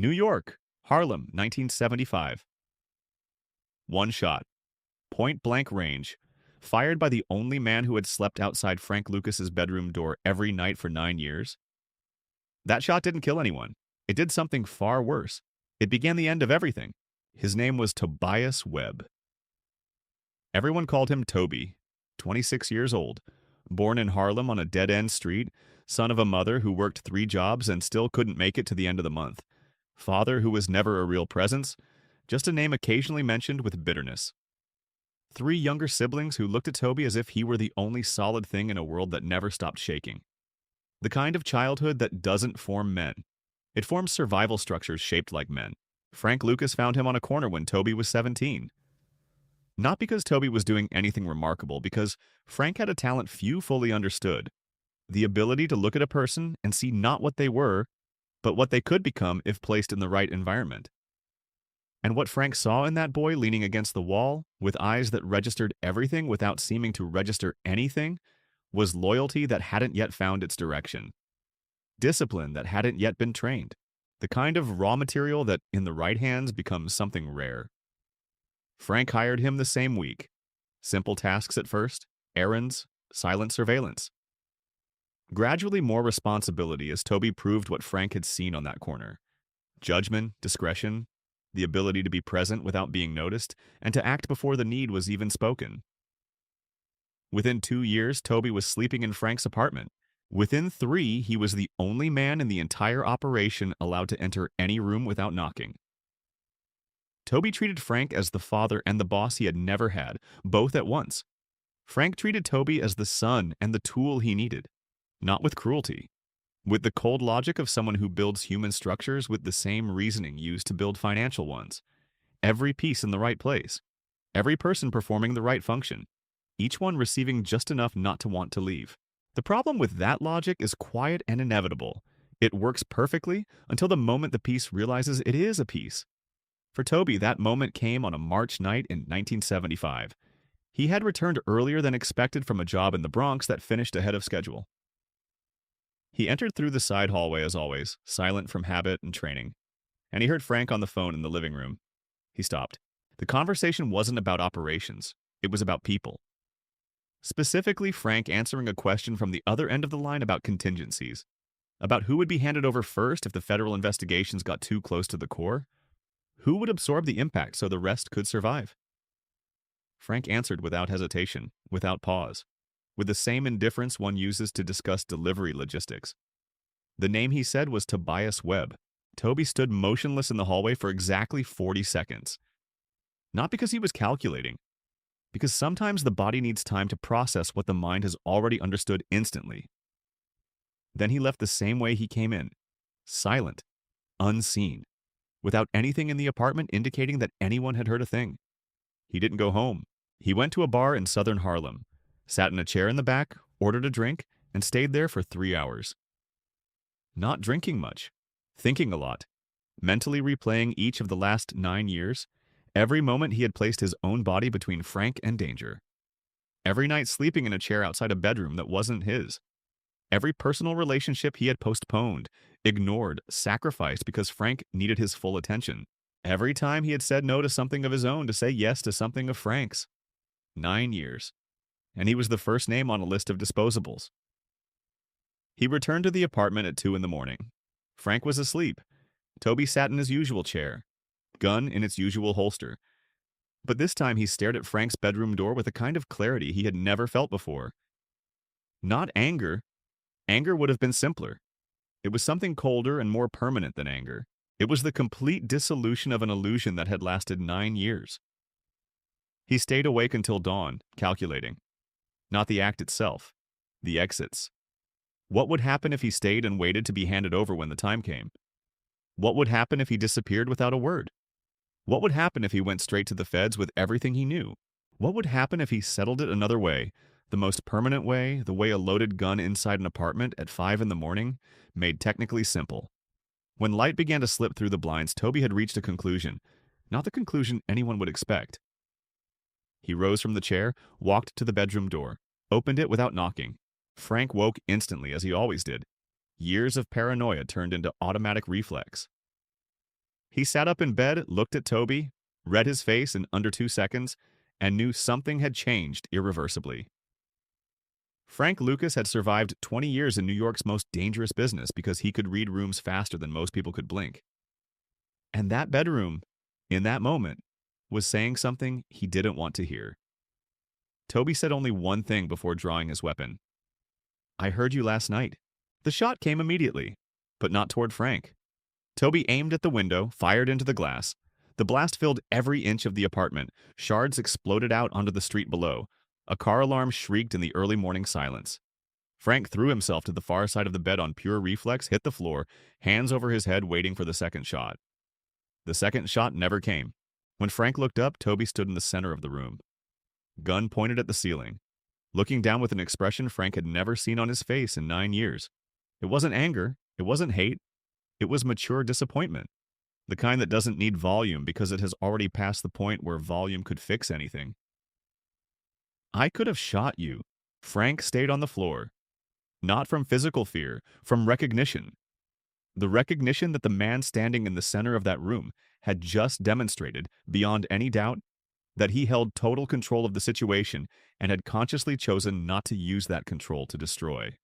New York, Harlem, 1975. One shot, point blank range, fired by the only man who had slept outside Frank Lucas's bedroom door every night for 9 years. That shot didn't kill anyone. It did something far worse. It began the end of everything. His name was Tobias Webb. Everyone called him Toby, 26 years old, born in Harlem on a dead-end street, son of a mother who worked 3 jobs and still couldn't make it to the end of the month, father who was never a real presence, just a name occasionally mentioned with bitterness. 3 younger siblings who looked at Toby as if he were the only solid thing in a world that never stopped shaking. The kind of childhood that doesn't form men. It forms survival structures shaped like men. Frank Lucas found him on a corner when Toby was 17. Not because Toby was doing anything remarkable, because Frank had a talent few fully understood. The ability to look at a person and see not what they were, but what they could become if placed in the right environment. And what Frank saw in that boy leaning against the wall, with eyes that registered everything without seeming to register anything, was loyalty that hadn't yet found its direction. Discipline that hadn't yet been trained. The kind of raw material that, in the right hands, becomes something rare. Frank hired him the same week. Simple tasks at first, errands, silent surveillance. Gradually more responsibility as Toby proved what Frank had seen on that corner. Judgment, discretion, the ability to be present without being noticed, and to act before the need was even spoken. Within 2 years, Toby was sleeping in Frank's apartment. Within 3, he was the only man in the entire operation allowed to enter any room without knocking. Toby treated Frank as the father and the boss he had never had, both at once. Frank treated Toby as the son and the tool he needed, not with cruelty, with the cold logic of someone who builds human structures with the same reasoning used to build financial ones. Every piece in the right place, every person performing the right function, each one receiving just enough not to want to leave. The problem with that logic is quiet and inevitable. It works perfectly until the moment the piece realizes it is a piece. For Toby, that moment came on a March night in 1975. He had returned earlier than expected from a job in the Bronx that finished ahead of schedule. He entered through the side hallway as always, silent from habit and training, and he heard Frank on the phone in the living room. He stopped. The conversation wasn't about operations. It was about people. Specifically, Frank answering a question from the other end of the line about contingencies, about who would be handed over first if the federal investigations got too close to the core. Who would absorb the impact so the rest could survive? Frank answered without hesitation, without pause, with the same indifference one uses to discuss delivery logistics. The name he said was Tobias Webb. Toby stood motionless in the hallway for exactly 40 seconds. Not because he was calculating, because sometimes the body needs time to process what the mind has already understood instantly. Then he left the same way he came in, silent, unseen, without anything in the apartment indicating that anyone had heard a thing. He didn't go home. He went to a bar in southern Harlem, sat in a chair in the back, ordered a drink, and stayed there for 3 hours. Not drinking much, thinking a lot, mentally replaying each of the last 9 years, every moment he had placed his own body between Frank and danger. Every night sleeping in a chair outside a bedroom that wasn't his. Every personal relationship he had postponed, ignored, sacrificed because Frank needed his full attention. Every time he had said no to something of his own to say yes to something of Frank's. 9 years. And he was the first name on a list of disposables. He returned to the apartment at 2 in the morning. Frank was asleep. Toby sat in his usual chair, gun in its usual holster. But this time he stared at Frank's bedroom door with a kind of clarity he had never felt before. Not anger. Anger would have been simpler. It was something colder and more permanent than anger. It was the complete dissolution of an illusion that had lasted 9 years. He stayed awake until dawn, calculating. Not the act itself, the exits. What would happen if he stayed and waited to be handed over when the time came? What would happen if he disappeared without a word? What would happen if he went straight to the feds with everything he knew? What would happen if he settled it another way, the most permanent way, the way a loaded gun inside an apartment at 5 in the morning, made technically simple? When light began to slip through the blinds, Toby had reached a conclusion, not the conclusion anyone would expect. He rose from the chair, walked to the bedroom door, opened it without knocking. Frank woke instantly, as he always did. Years of paranoia turned into automatic reflex. He sat up in bed, looked at Toby, read his face in under 2 seconds, and knew something had changed irreversibly. Frank Lucas had survived 20 years in New York's most dangerous business because he could read rooms faster than most people could blink. And that bedroom, in that moment, was saying something he didn't want to hear. Toby said only one thing before drawing his weapon. "I heard you last night." The shot came immediately, but not toward Frank. Toby aimed at the window, fired into the glass. The blast filled every inch of the apartment. Shards exploded out onto the street below. A car alarm shrieked in the early morning silence. Frank threw himself to the far side of the bed on pure reflex, hit the floor, hands over his head waiting for the second shot. The second shot never came. When Frank looked up, Toby stood in the center of the room. Gun pointed at the ceiling, looking down with an expression Frank had never seen on his face in 9 years. It wasn't anger, it wasn't hate, it was mature disappointment. The kind that doesn't need volume because it has already passed the point where volume could fix anything. "I could have shot you." Frank stayed on the floor. Not from physical fear, from recognition. The recognition that the man standing in the center of that room had just demonstrated, beyond any doubt, that he held total control of the situation and had consciously chosen not to use that control to destroy.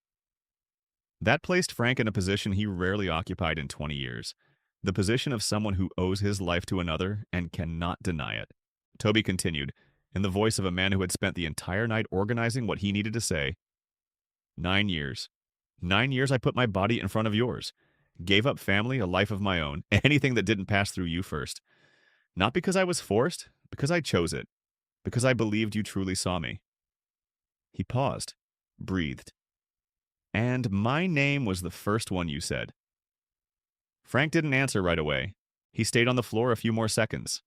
That placed Frank in a position he rarely occupied in 20 years, the position of someone who owes his life to another and cannot deny it. Toby continued, in the voice of a man who had spent the entire night organizing what he needed to say. 9 years. 9 years I put my body in front of yours. Gave up family, a life of my own, anything that didn't pass through you first. Not because I was forced, because I chose it. Because I believed you truly saw me. He paused, breathed. "And my name was the first one you said." Frank didn't answer right away. He stayed on the floor a few more seconds.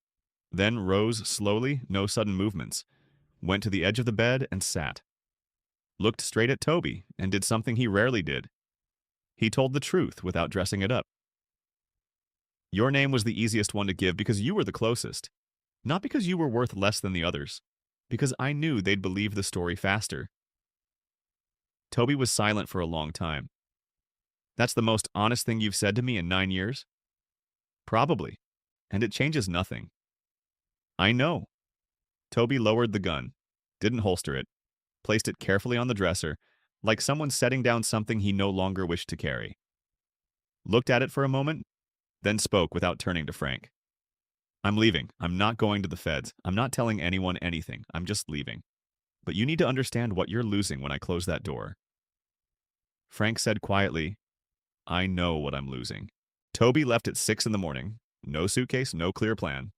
Then rose slowly, no sudden movements. Went to the edge of the bed and sat. Looked straight at Toby and did something he rarely did. He told the truth without dressing it up. "Your name was the easiest one to give because you were the closest. Not because you were worth less than the others. Because I knew they'd believe the story faster." Toby was silent for a long time. "That's the most honest thing you've said to me in 9 years?" "Probably. And it changes nothing." "I know." Toby lowered the gun, didn't holster it, placed it carefully on the dresser, like someone setting down something he no longer wished to carry. Looked at it for a moment, then spoke without turning to Frank. "I'm leaving. I'm not going to the feds. I'm not telling anyone anything. I'm just leaving. But you need to understand what you're losing when I close that door." Frank said quietly, "I know what I'm losing." Toby left at 6 in the morning. No suitcase, no clear plan.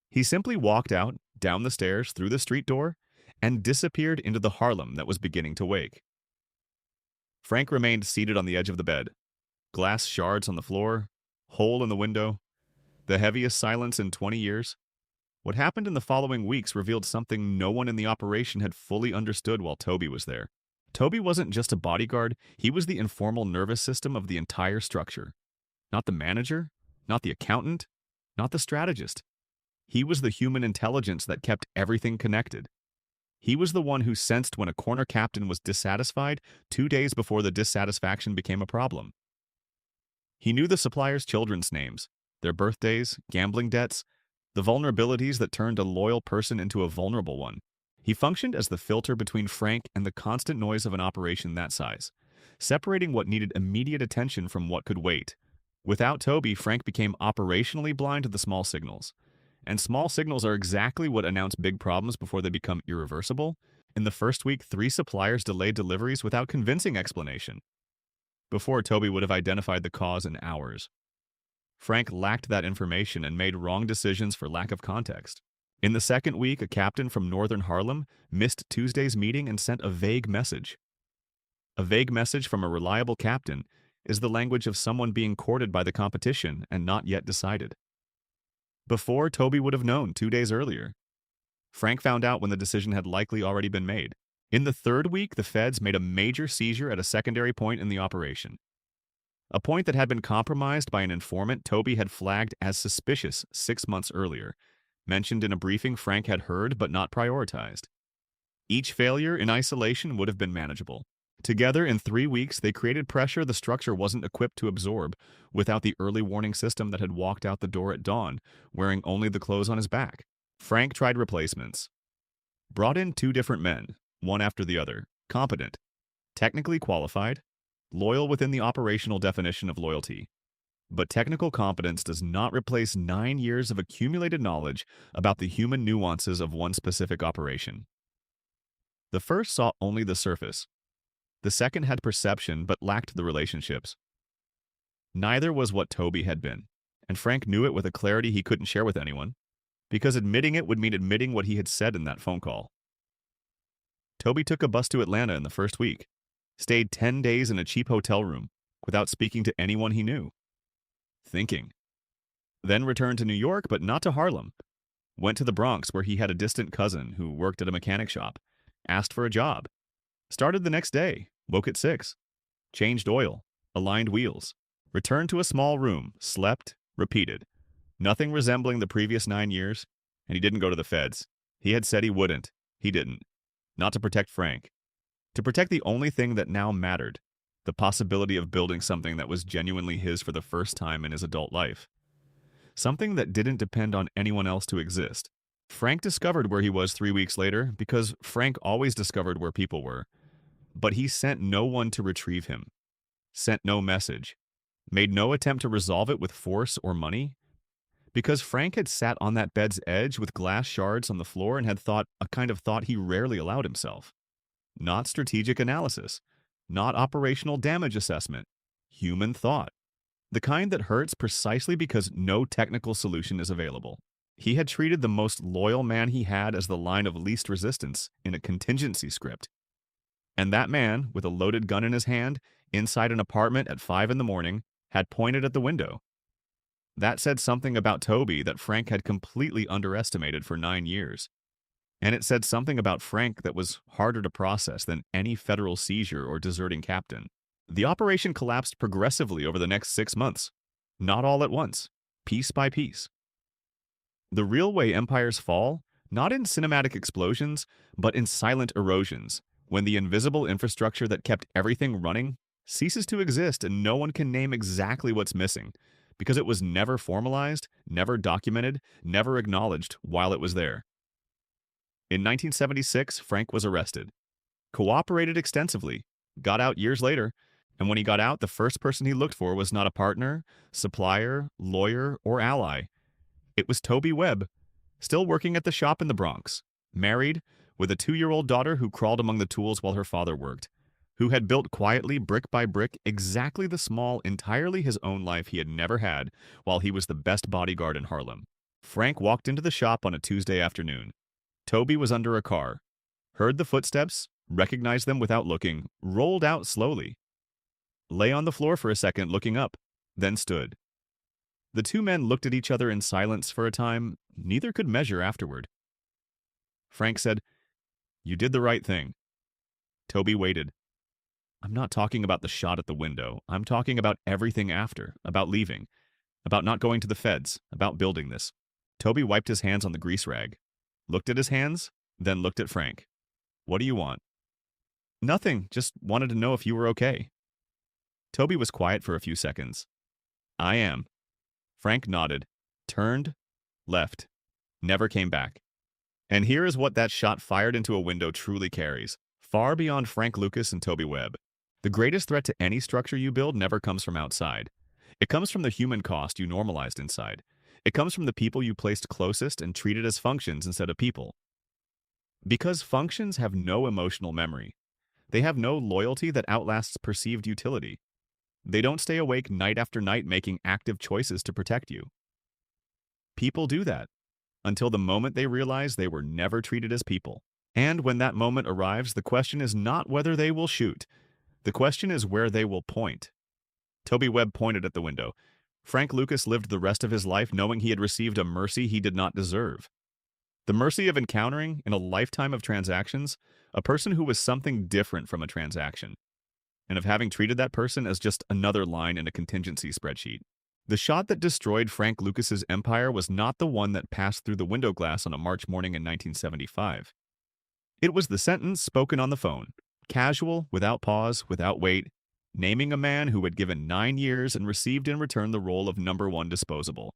He simply walked out, down the stairs, through the street door, and disappeared into the Harlem that was beginning to wake. Frank remained seated on the edge of the bed. Glass shards on the floor, hole in the window, the heaviest silence in 20 years. What happened in the following weeks revealed something no one in the operation had fully understood while Toby was there. Toby wasn't just a bodyguard, he was the informal nervous system of the entire structure. Not the manager, not the accountant, not the strategist. He was the human intelligence that kept everything connected. He was the one who sensed when a corner captain was dissatisfied 2 days before the dissatisfaction became a problem. He knew the suppliers' children's names, their birthdays, gambling debts, the vulnerabilities that turned a loyal person into a vulnerable one. He functioned as the filter between Frank and the constant noise of an operation that size, separating what needed immediate attention from what could wait. Without Toby, Frank became operationally blind to the small signals. And small signals are exactly what announce big problems before they become irreversible. In the first week, 3 suppliers delayed deliveries without convincing explanation. Before, Toby would have identified the cause in hours. Frank lacked that information and made wrong decisions for lack of context. In the second week, a captain from northern Harlem missed Tuesday's meeting and sent a vague message. A vague message from a reliable captain is the language of someone being courted by the competition and not yet decided. Before, Toby would have known 2 days earlier. Frank found out when the decision had likely already been made. In the third week, the feds made a major seizure at a secondary point in the operation. A point that had been compromised by an informant Toby had flagged as suspicious 6 months earlier, mentioned in a briefing Frank had heard but not prioritized. Each failure in isolation would have been manageable. Together, in 3 weeks, they created pressure the structure wasn't equipped to absorb without the early warning system that had walked out the door at dawn, wearing only the clothes on his back. Frank tried replacements. Brought in 2 different men, one after the other, competent, technically qualified, loyal within the operational definition of loyalty. But technical competence does not replace 9 years of accumulated knowledge about the human nuances of one specific operation. The first saw only the surface. The second had perception but lacked the relationships. Neither was what Toby had been, and Frank knew it with a clarity he couldn't share with anyone, because admitting it would mean admitting what he had said in that phone call. Toby took a bus to Atlanta in the first week, stayed 10 days in a cheap hotel room without speaking to anyone he knew. Thinking. Then returned to New York, but not to Harlem. Went to the Bronx, where he had a distant cousin who worked at a mechanic shop. Asked for a job. Started the next day, woke at 6. Changed oil, aligned wheels. Returned to a small room, slept, repeated. Nothing resembling the previous 9 years, and he didn't go to the feds. He had said he wouldn't. He didn't. Not to protect Frank. To protect the only thing that now mattered, the possibility of building something that was genuinely his for the first time in his adult life. Something that didn't depend on anyone else to exist. Frank discovered where he was 3 weeks later because Frank always discovered where people were. But he sent no one to retrieve him. Sent no message. Made no attempt to resolve it with force or money. Because Frank had sat on that bed's edge with glass shards on the floor and had thought a kind of thought he rarely allowed himself. Not strategic analysis. Not operational damage assessment. Human thought. The kind that hurts precisely because no technical solution is available. He had treated the most loyal man he had as the line of least resistance in a contingency script. And that man, with a loaded gun in his hand, inside an apartment at 5 a.m, had pointed at the window. That said something about Toby that Frank had completely underestimated for 9 years. And it said something about Frank that was harder to process than any federal seizure or deserting captain. The operation collapsed progressively over the next 6 months. Not all at once, piece by piece. The real way empires fall, not in cinematic explosions, but in silent erosions, when the invisible infrastructure that kept everything running ceases to exist and no one can name exactly what's missing, because it was never formalized, never documented, never acknowledged while it was there. In 1976, Frank was arrested. Cooperated extensively, got out years later, and when he got out, the first person he looked for was not a partner, supplier, lawyer, or ally. It was Toby Webb, still working at the shop in the Bronx, married, with a 2-year-old daughter who crawled among the tools while her father worked, who had built quietly, brick by brick, exactly the small, entirely his own life he had never had while he was the best bodyguard in Harlem. Frank walked into the shop on a Tuesday afternoon. Toby was under a car, heard the footsteps, recognized them without looking, rolled out slowly. Lay on the floor for a second, looking up, then stood. The 2 men looked at each other in silence for a time neither could measure afterward. Frank said, "You did the right thing." Toby waited. "I'm not talking about the shot at the window. I'm talking about everything after, about leaving, about not going to the feds, about building this." Toby wiped his hands on the grease rag, looked at his hands, then looked at Frank. "What do you want?" "Nothing, just wanted to know if you were okay." Toby was quiet for a few seconds. "I am." Frank nodded, turned, left, never came back. And here is what that shot fired into a window truly carries, far beyond Frank Lucas and Toby Webb. The greatest threat to any structure you build never comes from outside. It comes from the human cost you normalized inside. It comes from the people you placed closest and treated as functions instead of people. Because functions have no emotional memory. They have no loyalty that outlasts perceived utility. They don't stay awake night after night making active choices to protect you. People do that, until the moment they realize they were never treated as people. And when that moment arrives, the question is not whether they will shoot. The question is where they will point. Toby Webb pointed at the window. Frank Lucas lived the rest of his life knowing he had received a mercy he did not deserve. The mercy of encountering, in a lifetime of transactions, a person who was something different from a transaction, and of having treated that person as just another line in a contingency spreadsheet. The shot that destroyed Frank Lucas's empire was not the one that passed through the window glass on a March morning in 1975. It was the sentence spoken on the phone, Casual, without pause, without weight, naming a man who had given 9 years and received in return the role of number one disposable.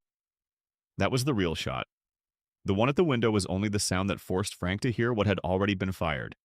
That was the real shot. The one at the window was only the sound that forced Frank to hear what had already been fired.